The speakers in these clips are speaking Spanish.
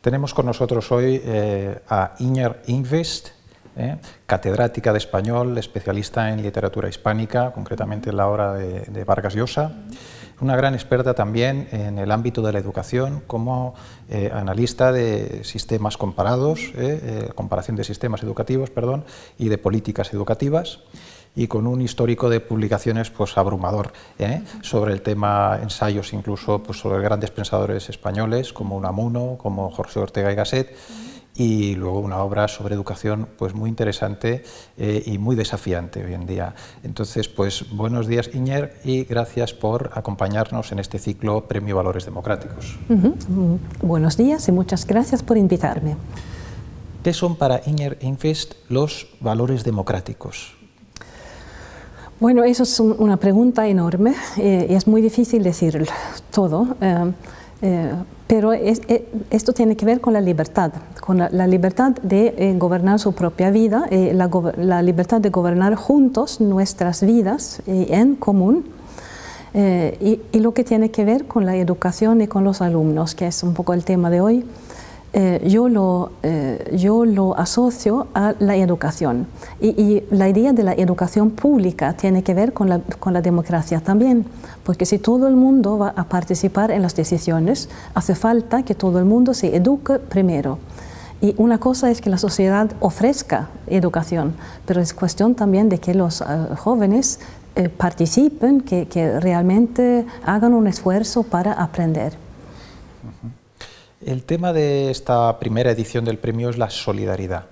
Tenemos con nosotros hoy a Iñer Enqvist, catedrática de español, especialista en literatura hispánica, concretamente en la obra de Vargas Llosa, una gran experta también en el ámbito de la educación como analista de sistemas comparados, comparación de sistemas educativos, perdón, y de políticas educativas, y con un histórico de publicaciones pues abrumador sobre el tema, ensayos incluso pues sobre grandes pensadores españoles como Unamuno, como Jorge Ortega y Gasset, y luego una obra sobre educación pues muy interesante y muy desafiante hoy en día. Entonces, pues buenos días, Iñer, y gracias por acompañarnos en este ciclo Premio Valores Democráticos. Buenos días y muchas gracias por invitarme. ¿Qué son para Iñer Enqvist los valores democráticos? Bueno, eso es una pregunta enorme y es muy difícil decir todo, pero esto tiene que ver con la libertad de gobernar su propia vida, la libertad de gobernar juntos nuestras vidas en común, y lo que tiene que ver con la educación y con los alumnos, que es un poco el tema de hoy. Yo lo asocio a la educación y la idea de la educación pública tiene que ver con la democracia también, porque si todo el mundo va a participar en las decisiones, hace falta que todo el mundo se eduque primero. Y una cosa es que la sociedad ofrezca educación, pero es cuestión también de que los jóvenes participen, que realmente hagan un esfuerzo para aprender. El tema de esta primera edición del premio es la solidaridad.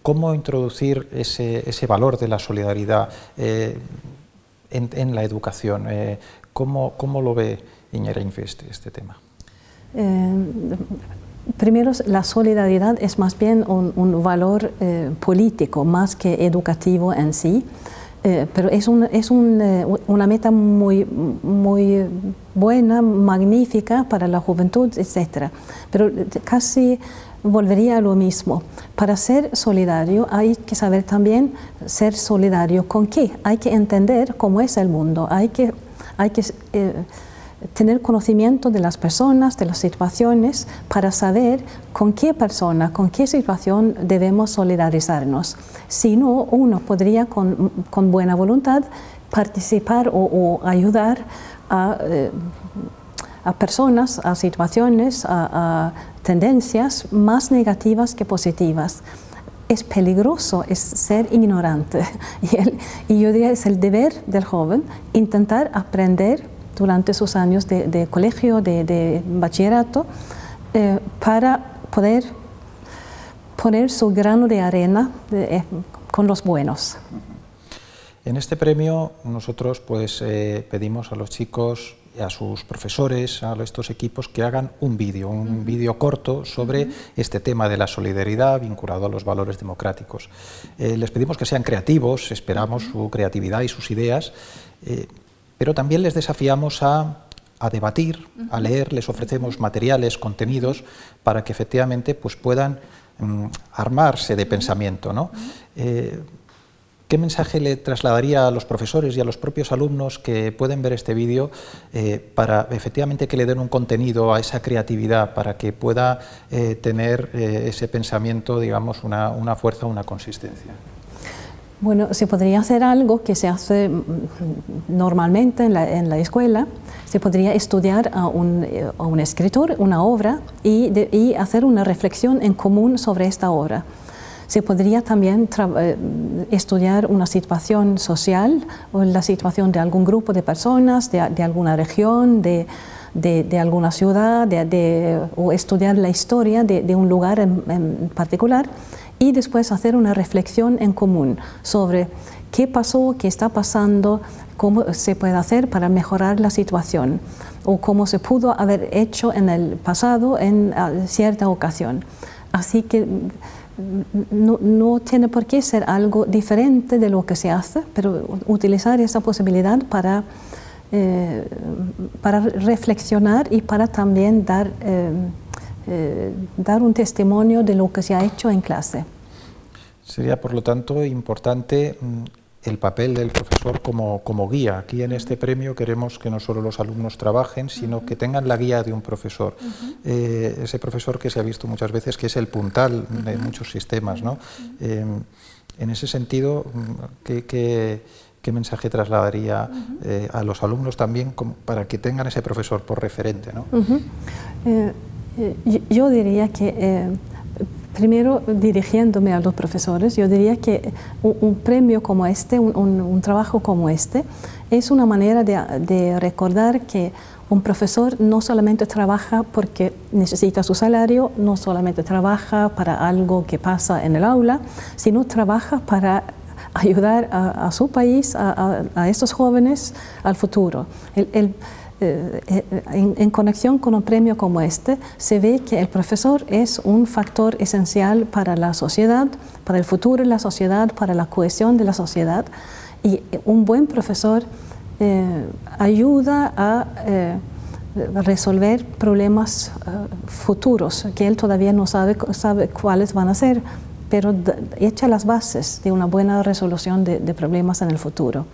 ¿Cómo introducir ese valor de la solidaridad en la educación? ¿Cómo lo ve Iñer Enqvist este tema? Primero, la solidaridad es más bien un valor político, más que educativo en sí. Pero es una meta muy buena, magnífica para la juventud, etc. Pero casi volvería a lo mismo. Para ser solidario hay que saber también ser solidario con qué. Hay que entender cómo es el mundo, hay que tener conocimiento de las personas, de las situaciones, para saber con qué persona, con qué situación debemos solidarizarnos. Si no, uno podría con buena voluntad participar o ayudar a personas, a situaciones, a tendencias más negativas que positivas. Es peligroso, es ser ignorante. Y yo diría, es el deber del joven intentar aprender durante sus años de colegio, de bachillerato, para poder poner su grano de arena con los buenos. En este premio nosotros pues pedimos a los chicos, a sus profesores, a estos equipos que hagan un vídeo corto sobre este tema de la solidaridad vinculado a los valores democráticos. Les pedimos que sean creativos, esperamos su creatividad y sus ideas, pero también les desafiamos a debatir, a leer, les ofrecemos materiales, contenidos, para que efectivamente pues, puedan armarse de pensamiento, ¿no? ¿Qué mensaje le trasladaría a los profesores y a los propios alumnos que pueden ver este vídeo para efectivamente que le den un contenido a esa creatividad, para que pueda tener ese pensamiento, digamos, una fuerza, una consistencia? Bueno, se podría hacer algo que se hace normalmente en la escuela. Se podría estudiar a un escritor, una obra, y hacer una reflexión en común sobre esta obra. Se podría también estudiar una situación social o la situación de algún grupo de personas, de alguna región, de alguna ciudad, o estudiar la historia de un lugar en particular, y después hacer una reflexión en común sobre qué pasó, qué está pasando, cómo se puede hacer para mejorar la situación o cómo se pudo haber hecho en el pasado en cierta ocasión. Así que no tiene por qué ser algo diferente de lo que se hace, pero utilizar esa posibilidad para reflexionar y para también dar un testimonio de lo que se ha hecho en clase. Sería, por lo tanto, importante el papel del profesor como guía. Aquí en este premio queremos que no solo los alumnos trabajen, sino que tengan la guía de un profesor. Ese profesor que se ha visto muchas veces que es el puntal de muchos sistemas, ¿no? En ese sentido, ¿qué mensaje trasladaría a los alumnos también para que tengan ese profesor por referente, ¿no? Yo diría que primero, dirigiéndome a los profesores, yo diría que un premio como este, un trabajo como este, es una manera de recordar que un profesor no solamente trabaja porque necesita su salario, no solamente trabaja para algo que pasa en el aula, sino trabaja para ayudar a su país, a estos jóvenes, al futuro. En conexión con un premio como este, se ve que el profesor es un factor esencial para la sociedad, para el futuro de la sociedad, para la cohesión de la sociedad. Y un buen profesor ayuda a resolver problemas futuros que él todavía no sabe cuáles van a ser, pero echa las bases de una buena resolución de problemas en el futuro.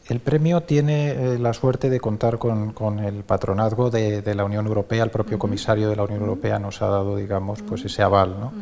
El premio tiene la suerte de contar con el patronazgo de la Unión Europea. El propio comisario de la Unión Europea nos ha dado, digamos, pues ese aval, ¿no?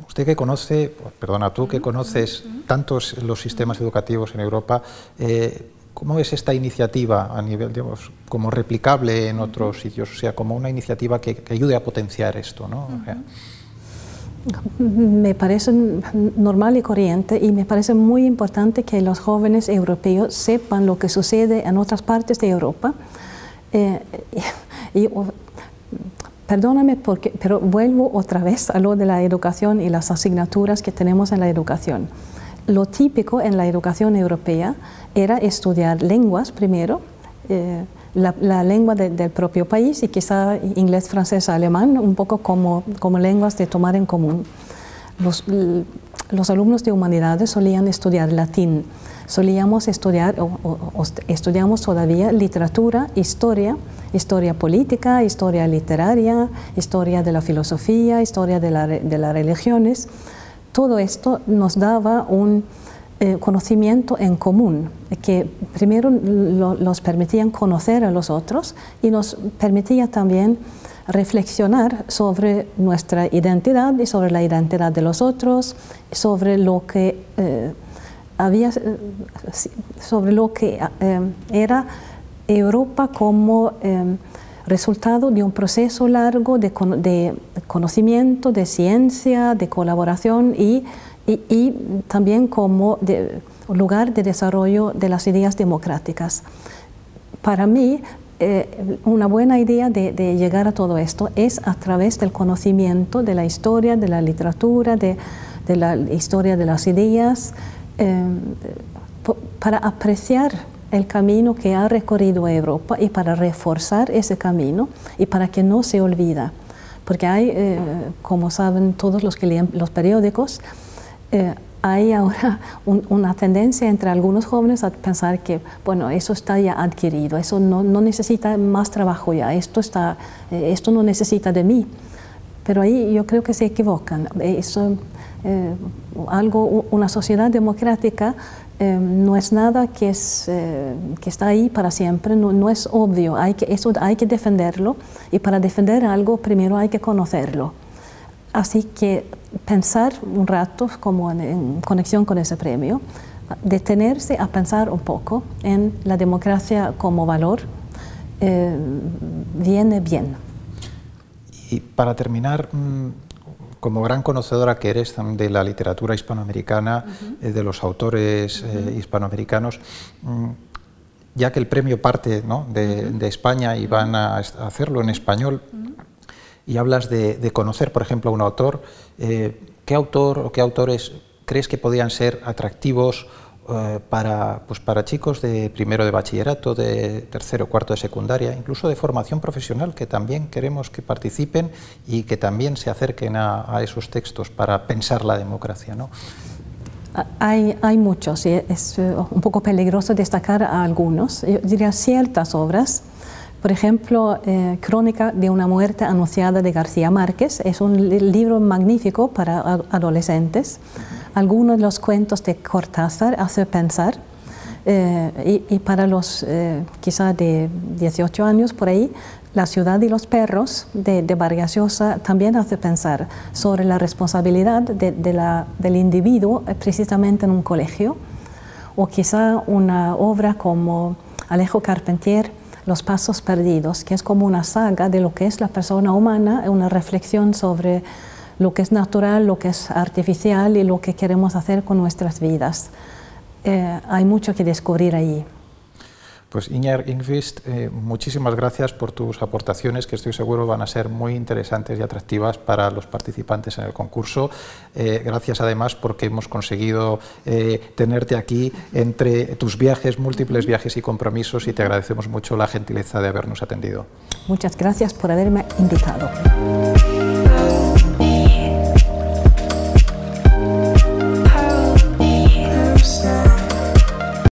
Usted que conoce, perdona, tú que conoces tantos los sistemas educativos en Europa, ¿cómo es esta iniciativa a nivel, digamos, como replicable en otros sitios? O sea, como una iniciativa que ayude a potenciar esto, ¿no? O sea, me parece normal y corriente, y me parece muy importante que los jóvenes europeos sepan lo que sucede en otras partes de Europa. Perdóname, pero vuelvo otra vez a lo de la educación y las asignaturas que tenemos en la educación. Lo típico en la educación europea era estudiar lenguas primero, la lengua del propio país, y quizá inglés, francés, alemán, un poco como lenguas de tomar en común. Los alumnos de humanidades solían estudiar latín, solíamos estudiar, estudiamos todavía literatura, historia política, historia literaria, historia de la filosofía, historia de las religiones. Todo esto nos daba un conocimiento en común, que primero nos permitían conocer a los otros y nos permitía también reflexionar sobre nuestra identidad y sobre la identidad de los otros, sobre lo que era Europa como resultado de un proceso largo de conocimiento, de ciencia, de colaboración y también como lugar de desarrollo de las ideas democráticas. Para mí, una buena idea de llegar a todo esto es a través del conocimiento de la historia, de la literatura, de la historia de las ideas, para apreciar el camino que ha recorrido Europa y para reforzar ese camino y para que no se olvida. Porque hay, como saben todos los que leen los periódicos, hay ahora una tendencia entre algunos jóvenes a pensar que, bueno, eso está ya adquirido, eso no necesita más trabajo ya, esto no necesita de mí. Pero ahí yo creo que se equivocan. Una sociedad democrática no es nada que está ahí para siempre, no es obvio, eso hay que defenderlo, y para defender algo primero hay que conocerlo. Así que pensar un rato, como en conexión con ese premio, detenerse a pensar un poco en la democracia como valor, viene bien. Y para terminar, como gran conocedora que eres de la literatura hispanoamericana, de los autores hispanoamericanos, ya que el premio parte, ¿no?, de España y van a hacerlo en español, y hablas de conocer, por ejemplo, a un autor, ¿qué autor o qué autores crees que podían ser atractivos para chicos de primero de bachillerato, de tercero o cuarto de secundaria, incluso de formación profesional, que también queremos que participen y que también se acerquen a esos textos para pensar la democracia, ¿no? Hay muchos, y es un poco peligroso destacar a algunos. Yo diría ciertas obras. Por ejemplo, Crónica de una muerte anunciada de García Márquez es un libro magnífico para adolescentes, Algunos de los cuentos de Cortázar hacen pensar, y para los quizá de 18 años por ahí, La ciudad y los perros de Vargas Llosa también hace pensar sobre la responsabilidad del individuo precisamente en un colegio, o quizá una obra como Alejo Carpentier, Los pasos perdidos, que es como una saga de lo que es la persona humana, una reflexión sobre lo que es natural, lo que es artificial y lo que queremos hacer con nuestras vidas. Hay mucho que descubrir ahí. Pues Inger Ingvist, muchísimas gracias por tus aportaciones, que estoy seguro van a ser muy interesantes y atractivas para los participantes en el concurso. Gracias además porque hemos conseguido tenerte aquí entre tus viajes, múltiples viajes y compromisos, y te agradecemos mucho la gentileza de habernos atendido. Muchas gracias por haberme invitado.